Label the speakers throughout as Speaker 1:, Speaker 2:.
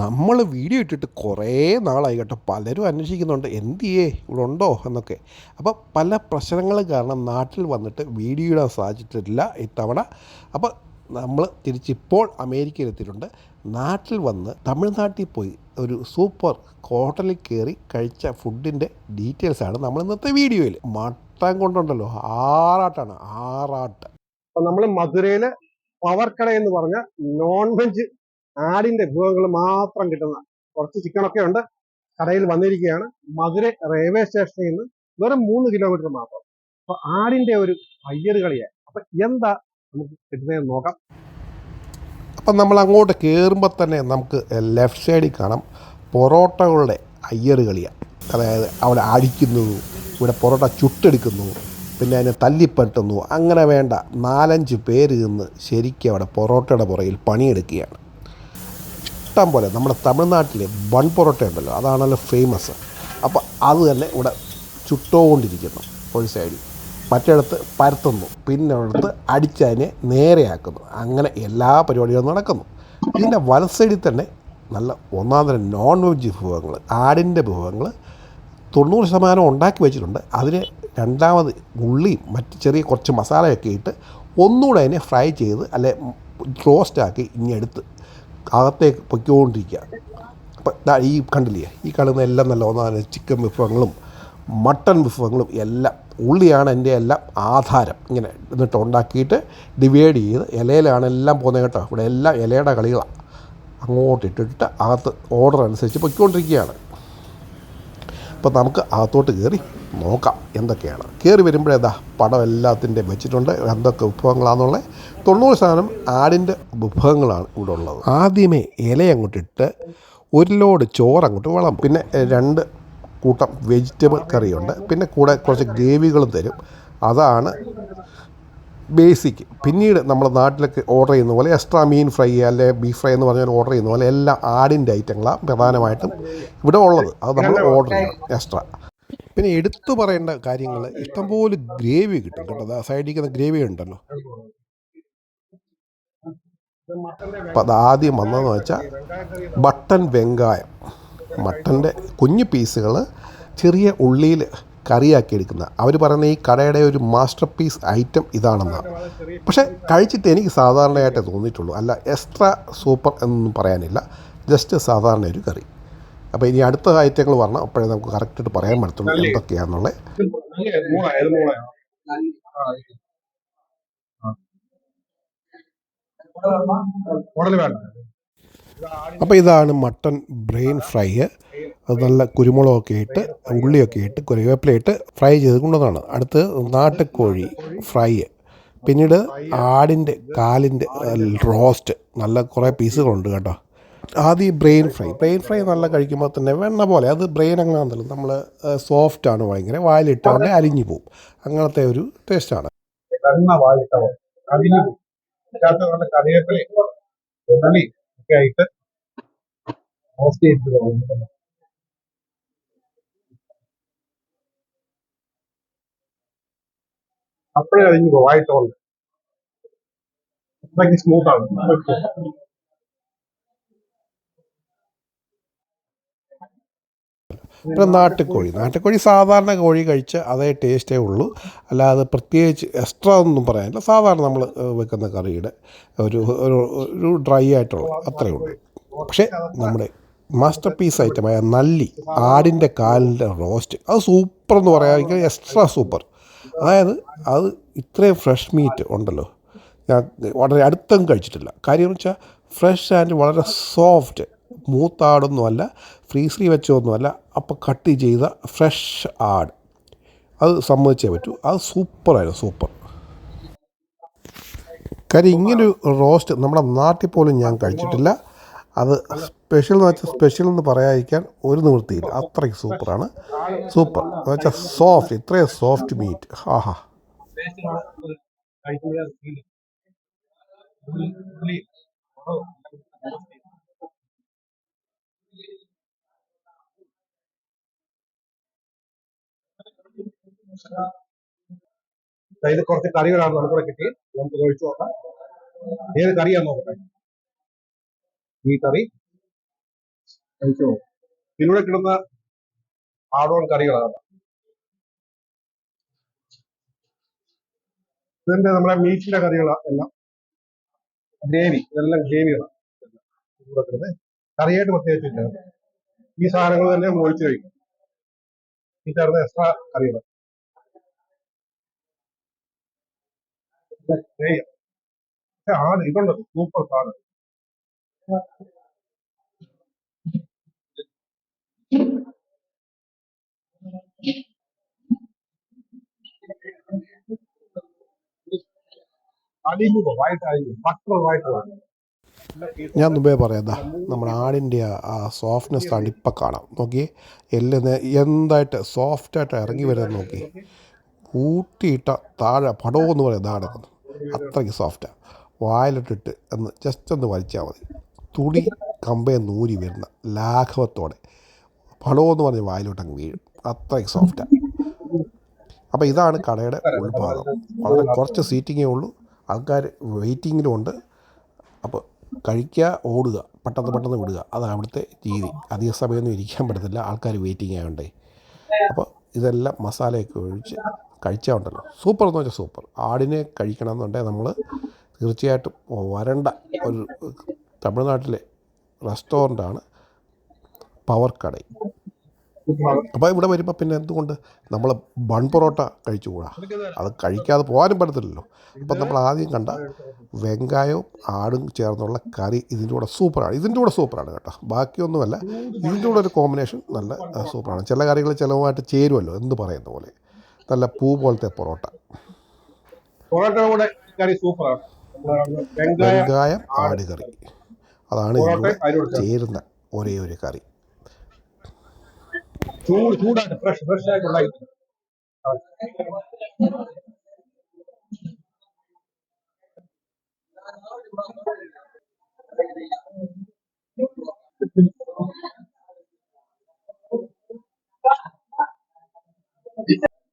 Speaker 1: നമ്മൾ വീഡിയോ ഇട്ടിട്ട് കുറേ നാളായി കേട്ടോ. പലരും അന്വേഷിക്കുന്നുണ്ട് എന്തിയേ ഇവിടെ ഉണ്ടോ എന്നൊക്കെ. അപ്പോൾ പല പ്രശ്നങ്ങൾ കാരണം നാട്ടിൽ വന്നിട്ട് വീഡിയോ ഇടാൻ സാധിച്ചിട്ടില്ല ഇത്തവണ. അപ്പോൾ നമ്മൾ തിരിച്ചിപ്പോൾ അമേരിക്കയിൽ എത്തിയിട്ടുണ്ട്. നാട്ടിൽ വന്ന് തമിഴ്നാട്ടിൽ പോയി ഒരു സൂപ്പർ ഹോട്ടലിൽ കയറി കഴിച്ച ഫുഡിൻ്റെ ഡീറ്റെയിൽസാണ് നമ്മൾ ഇന്നത്തെ വീഡിയോയിൽ. മട്ടൻ കൊണ്ടുണ്ടല്ലോ ആറാട്ടാണ്, ആറാട്ട്.
Speaker 2: അപ്പോൾ നമ്മൾ മധുരയിലെ പവർക്കട എന്ന് പറഞ്ഞ നോൺ വെജ് ആടിന്റെ വിഭവങ്ങൾ മാത്രം കിട്ടുന്ന കുറച്ച് ചിക്കനൊക്കെ ഉണ്ട്. കടയിൽ വന്നിരിക്കുകയാണ്. മധുര റെയിൽവേ സ്റ്റേഷനിൽ നിന്ന് വെറും 3 കിലോമീറ്റർ മാത്രം. അപ്പൊ ആടിന്റെ ഒരു അയ്യർ കളിയായി. അപ്പൊ എന്താ നമുക്ക് കിട്ടുന്നതെന്ന് നോക്കാം.
Speaker 1: അപ്പം നമ്മൾ അങ്ങോട്ട് കയറുമ്പോൾ തന്നെ നമുക്ക് ലെഫ്റ്റ് സൈഡിൽ കാണാം പൊറോട്ടകളുടെ അയ്യർ കളിയാണ്. അതായത് അവിടെ അടിക്കുന്നു, ഇവിടെ പൊറോട്ട ചുട്ടെടുക്കുന്നു, പിന്നെ അതിനെ തല്ലിപ്പറ്റുന്നു. അങ്ങനെ വേണ്ട 4-5 പേര് നിന്ന് ശരിക്കും അവിടെ പൊറോട്ടയുടെ പുറകിൽ പണിയെടുക്കുകയാണ്. ഇഷ്ടം പോലെ നമ്മുടെ തമിഴ്നാട്ടിലെ ബൺ പൊറോട്ട ഉണ്ടല്ലോ, അതാണല്ലോ ഫേമസ്. അപ്പോൾ അത് തന്നെ ഇവിടെ ചുട്ടുകൊണ്ടിരിക്കുന്നു ഒരു സൈഡിൽ, മറ്റിടത്ത് പരത്തുന്നു, പിന്നെ അടുത്ത് അടിച്ചതിനെ നേരെയാക്കുന്നു. അങ്ങനെ എല്ലാ പരിപാടികളും നടക്കുന്നു. ഇതിൻ്റെ വലത് സൈഡിൽ തന്നെ നല്ല ഒന്നാന്തരം നോൺ വെജ് വിഭവങ്ങൾ, ആടിൻ്റെ വിഭവങ്ങൾ 90% ഉണ്ടാക്കി വെച്ചിട്ടുണ്ട്. അതിന് രണ്ടാമത് ഉള്ളിയും മറ്റ് ചെറിയ കുറച്ച് മസാലയൊക്കെ ഇട്ട് ഒന്നുകൂടെ അതിനെ ഫ്രൈ ചെയ്ത് അല്ലെ റോസ്റ്റാക്കി ഇനി എടുത്ത് അകത്തേക്ക് പൊയ്ക്കൊണ്ടിരിക്കുക. അപ്പം ഈ കണ്ടില്ലേ, ഈ കാണുന്ന എല്ലാം നല്ല ഒന്നാമത് ചിക്കൻ വിഭവങ്ങളും മട്ടൺ വിഭവങ്ങളും എല്ലാം. ഉള്ളിയാണ് എൻ്റെ എല്ലാം ആധാരം. ഇങ്ങനെ എന്നിട്ട് ഉണ്ടാക്കിയിട്ട് ഡിവൈഡ് ചെയ്ത് ഇലയിലാണ് എല്ലാം പോകുന്നത് കേട്ടോ. ഇവിടെ എല്ലാം ഇലയുടെ കളികളാണ്. അങ്ങോട്ട് ഇട്ടിട്ട് അകത്ത് ഓർഡർ അനുസരിച്ച് പൊയ്ക്കൊണ്ടിരിക്കുകയാണ്. അപ്പോൾ നമുക്ക് അകത്തോട്ട് കയറി നോക്കാം എന്തൊക്കെയാണ്. കയറി വരുമ്പോഴേതാ പടം എല്ലാത്തിൻ്റെ വെച്ചിട്ടുണ്ട്, എന്തൊക്കെ വിഭവങ്ങളാണെന്നുള്ളത്. 90% ആടിൻ്റെ വിഭവങ്ങളാണ് ഇവിടെ ഉള്ളത്. ആദ്യമേ ഇല അങ്ങോട്ടിട്ട് ഒരു ലോഡ് ചോറ് അങ്ങോട്ട് വിളമ്പും. പിന്നെ 2 കൂട്ടം വെജിറ്റബിൾ കറിയുണ്ട്. പിന്നെ കൂടെ കുറച്ച് ഗ്രേവികളും തരും. അതാണ് ബേസിക്. പിന്നീട് നമ്മൾ നാട്ടിലൊക്കെ ഓർഡർ ചെയ്യുന്ന പോലെ എക്സ്ട്രാ മീൻ ഫ്രൈ അല്ലെ ബീഫ് ഫ്രൈ എന്ന് പറഞ്ഞാൽ ഓർഡർ ചെയ്യുന്ന പോലെ എല്ലാം ആടിൻ്റെ ഐറ്റങ്ങളാണ് പ്രധാനമായിട്ടും ഇവിടെ ഉള്ളത്. അത് നമ്മൾ ഓർഡർ ചെയ്യണം എക്സ്ട്രാ. പിന്നെ എടുത്തു പറയേണ്ട കാര്യങ്ങൾ, ഇഷ്ടംപോലെ ഗ്രേവി കിട്ടും കേട്ടോ. സൈഡിൽ ഗ്രേവി ഉണ്ടല്ലോ. അപ്പം അത് ആദ്യം വന്നതെന്ന് വെച്ചാൽ മട്ടൻ വെങ്കായം, മട്ടൻ്റെ കുഞ്ഞു പീസുകൾ ചെറിയ ഉള്ളിയിൽ കറിയാക്കി എടുക്കുന്ന. അവർ പറയുന്ന ഈ കടയുടെ ഒരു മാസ്റ്റർ പീസ് ഐറ്റം ഇതാണെന്നാണ്. പക്ഷേ കഴിച്ചിട്ട് എനിക്ക് സാധാരണയായിട്ടേ തോന്നിയിട്ടുള്ളൂ, അല്ല എക്സ്ട്രാ സൂപ്പർ എന്നൊന്നും പറയാനില്ല. ജസ്റ്റ് സാധാരണ ഒരു കറി. അപ്പോൾ ഇനി അടുത്ത ഐറ്റങ്ങൾ പറഞ്ഞാൽ അപ്പോഴേ നമുക്ക് കറക്റ്റായിട്ട് പറയാൻ പറ്റത്തുള്ളൂ എന്തൊക്കെയാണെന്നുള്ളത്. അപ്പോൾ ഇതാണ് മട്ടൺ ബ്രെയിൻ ഫ്രൈ. അത് നല്ല കുരുമുളകൊക്കെ ഇട്ട് ഉള്ളിയൊക്കെ ഇട്ട് കറിവേപ്പിലയിട്ട് ഫ്രൈ ചെയ്ത് കൊണ്ടുവന്നതാണ്. അടുത്ത് നാട്ടുകോഴി ഫ്രൈ, പിന്നീട് ആടിൻ്റെ കാലിൻ്റെ റോസ്റ്റ്, നല്ല കുറേ പീസുകളുണ്ട് കേട്ടോ. ആദ്യം ബ്രെയിൻ ഫ്രൈ നല്ല കഴിക്കുമ്പോൾ തന്നെ വെണ്ണ പോലെ. അത് ബ്രെയിൻ അങ്ങനെയാണെന്നല്ലോ, നമ്മൾ സോഫ്റ്റാണ്, ഭയങ്കര വായിലിട്ടാണ്ട് അലിഞ്ഞു പോവും. അങ്ങനത്തെ ഒരു ടേസ്റ്റാണ്.
Speaker 2: അപ്പോഴേ അരിഞ്ഞു പോകും വായിട്ടോണ്ട്. അത്രയ്ക്ക് സ്മൂത്താണ്.
Speaker 1: പിന്നെ നാട്ടുകോഴി സാധാരണ കോഴി കഴിച്ച് അതേ ടേസ്റ്റേ ഉള്ളൂ. അല്ലാതെ പ്രത്യേകിച്ച് എക്സ്ട്രാ ഒന്നും പറയാനില്ല. സാധാരണ നമ്മൾ വെക്കുന്ന കറിയുടെ ഒരു ഡ്രൈ ആയിട്ടുള്ള അത്രയേ ഉള്ളൂ. പക്ഷേ നമ്മുടെ മാസ്റ്റർ പീസ് ഐറ്റമായ നല്ലി, ആടിൻ്റെ കാലിൻ്റെ റോസ്റ്റ്, അത് സൂപ്പർ എന്ന് പറയാതിരിക്കും, എക്സ്ട്രാ സൂപ്പർ. അതായത് അത് ഇത്രയും ഫ്രഷ് മീറ്റ് ഉണ്ടല്ലോ, ഞാൻ വളരെ അടുത്തൊന്നും കഴിച്ചിട്ടില്ല. കാര്യം എന്ന് വെച്ചാൽ ഫ്രഷ് ആൻഡ് വളരെ സോഫ്റ്റ്, മൂത്താടൊന്നുമല്ല, ഫ്രീസറി വെച്ചൊന്നുമല്ല. അപ്പോൾ കട്ട് ചെയ്ത ഫ്രഷ് ആട്, അത് സമ്മതിച്ചേ പറ്റൂ. അത് സൂപ്പറായിരുന്നു, സൂപ്പർ. കാര്യം ഇങ്ങനൊരു റോസ്റ്റ് നമ്മുടെ നാട്ടിൽ പോലും ഞാൻ കഴിച്ചിട്ടില്ല. അത് സ്പെഷ്യൽ എന്ന് വെച്ചാൽ സ്പെഷ്യൽ എന്ന് പറയാതിരിക്കാൻ ഒരു നിവൃത്തിയില്ല. അത്രയ്ക്ക് സൂപ്പറാണ്, സൂപ്പർ എന്ന് വെച്ചാൽ സോഫ്റ്റ്, ഇത്രയും സോഫ്റ്റ് മീറ്റ്. ആഹാ.
Speaker 2: ഇത് കുറച്ച് കറികളാണ് നമുക്കിവിടെ കിട്ടി. നമുക്ക് ഒഴിച്ചു നോക്കാം. ഏത് കറിയാന്ന് നോക്കട്ടെ. ഈ കറി, കഴിച്ചോ. ഇതിലൂടെ കിട്ടുന്ന ആടോൺ കറികളാണ്. ഇതിന്റെ നമ്മുടെ മീറ്റിന്റെ കറികളാണ് എല്ലാം. ഗ്രേവി, ഇതെല്ലാം ഗ്രേവികളാണ് ഇവിടെ കിട്ടുന്നത്. കറിയായിട്ട് പ്രത്യേകിച്ചില്ല. ഈ സാധനങ്ങൾ തന്നെ ഒഴിച്ചു കഴിക്കും. ഈ ചേർന്ന എക്സ്ട്രാ കറികൾ. ആണ് ഇതുണ്ട് സൂപ്പർ സാധനം. അലിഞ്ഞു വൈറ്റ് അലിഞ്ഞു ബട്ടർ വൈറ്റ്.
Speaker 1: ഞാൻ മുമ്പേ പറയാം, നമ്മുടെ ആടിൻ്റെ ആ സോഫ്റ്റ്നെസ് ആണ് ഇപ്പം കാണാം. നോക്കിയേ, എല്ലാം എന്തായിട്ട് സോഫ്റ്റായിട്ട് ഇറങ്ങി വരുന്നത് നോക്കി. കൂട്ടിയിട്ട താഴെ പടവെന്ന് പറയാം ഇതാണ്. അത്രയ്ക്ക് സോഫ്റ്റാണ്. വായിലിട്ടിട്ട് ജസ്റ്റ് ഒന്ന് വലിച്ചാൽ മതി. തുണി കമ്പയെ നൂരി വരുന്ന ലാഘവത്തോടെ പടവെന്ന് പറഞ്ഞ് വായിലോട്ടങ്ങ് വീഴും. അത്രയ്ക്ക് സോഫ്റ്റാണ്. അപ്പോൾ ഇതാണ് കടയുടെ ഉൾഭാഗം. വളരെ കുറച്ച് സീറ്റിങ്ങേ ഉള്ളൂ. ആൾക്കാർ വെയിറ്റിങ്ങിലും ഉണ്ട്. അപ്പോൾ കഴിക്കുക, ഓടുക, പെട്ടെന്ന് വിടുക. അതാണ് അവിടുത്തെ രീതി. അധിക സമയമൊന്നും ഇരിക്കാൻ പറ്റത്തില്ല, ആൾക്കാർ വെയിറ്റിംഗ് ആയതുകൊണ്ടേ. അപ്പോൾ ഇതെല്ലാം മസാലയൊക്കെ ഒഴിച്ച് കഴിച്ചാൽ ഉണ്ടല്ലോ സൂപ്പർ എന്ന് വെച്ചാൽ സൂപ്പർ. ആടിനെ കഴിക്കണമെന്നുണ്ടെങ്കിൽ നമ്മൾ തീർച്ചയായിട്ടും വരണ്ട ഒരു തമിഴ്നാട്ടിലെ റെസ്റ്റോറൻ്റാണ് പവർ കടൈ. അപ്പോൾ ഇവിടെ വരുമ്പോൾ പിന്നെ എന്തുകൊണ്ട് നമ്മൾ ബൺ പൊറോട്ട കഴിച്ചുകൂടാ? അത് കഴിക്കാതെ പോകാനും പറ്റത്തില്ലല്ലോ. അപ്പം നമ്മൾ ആദ്യം കണ്ട വെങ്കായവും ആടും ചേർന്നുള്ള കറി ഇതിൻ്റെ കൂടെ സൂപ്പറാണ് കേട്ടോ. ബാക്കിയൊന്നുമല്ല, ഇതിൻ്റെ കൂടെ ഒരു കോമ്പിനേഷൻ നല്ല സൂപ്പറാണ്. ചില കറികൾ ചിലവുമായിട്ട് ചേരുമല്ലോ എന്ന് പറയുന്ന പോലെ. നല്ല പൂ പോലത്തെ പൊറോട്ട. വെങ്കായം ആട് കറി, അതാണ് ഇതിൻ്റെ ചേരുന്ന ഒരേ ഒരു കറി.
Speaker 2: ചൂടായിട്ട് ഫ്രഷ് ആയിട്ട് ഉണ്ടായി.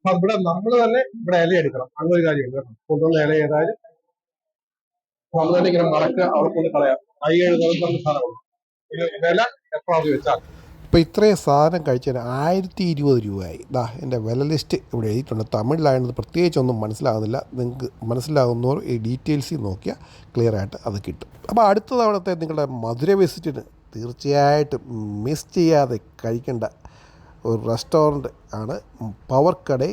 Speaker 2: ഇവിടെ നമ്മൾ തന്നെ ഇവിടെ ഇല എടുക്കണം. അങ്ങനെ ഒരു കാര്യമുണ്ട് കേട്ടോ. കൊണ്ടുവന്ന ഇല ഏതായാലും നമ്മൾ തന്നെ ഇങ്ങനെ മറക്കുക, അവിടെ കൊണ്ട് കളയാം. കൈ എഴുതുന്ന സാധനമാണ്. വില എപ്പോഴാണെന്ന് വെച്ചാൽ
Speaker 1: ഇപ്പോൾ ഇത്രയും സാധനം കഴിച്ചതിന് 1020 രൂപയായി. എൻ്റെ വില ലിസ്റ്റ് ഇവിടെ എഴുതിയിട്ടുണ്ട്. തമിഴിലായത് പ്രത്യേകിച്ചൊന്നും മനസ്സിലാകുന്നില്ല. നിങ്ങൾക്ക് മനസ്സിലാകുന്നവർ ഈ ഡീറ്റെയിൽസിൽ നോക്കിയാൽ ക്ലിയറായിട്ട് അത് കിട്ടും. അപ്പോൾ അടുത്ത തവണത്തെ നിങ്ങളുടെ മധുര വിസിറ്റിന് തീർച്ചയായിട്ടും മിസ് ചെയ്യാതെ കഴിക്കേണ്ട ഒരു റെസ്റ്റോറൻറ്റ് ആണ് പവർ കടൈ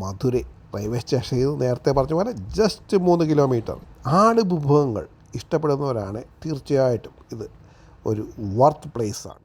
Speaker 1: മധുരൈ. റെയിൽവേ സ്റ്റേഷനിൽ നേരത്തെ പറഞ്ഞ പോലെ ജസ്റ്റ് 3 കിലോമീറ്റർ. ആട് വിഭവങ്ങൾ ഇഷ്ടപ്പെടുന്നവരാണ് തീർച്ചയായിട്ടും ഇത് ഒരു വർത്ത് പ്ലേസാണ്.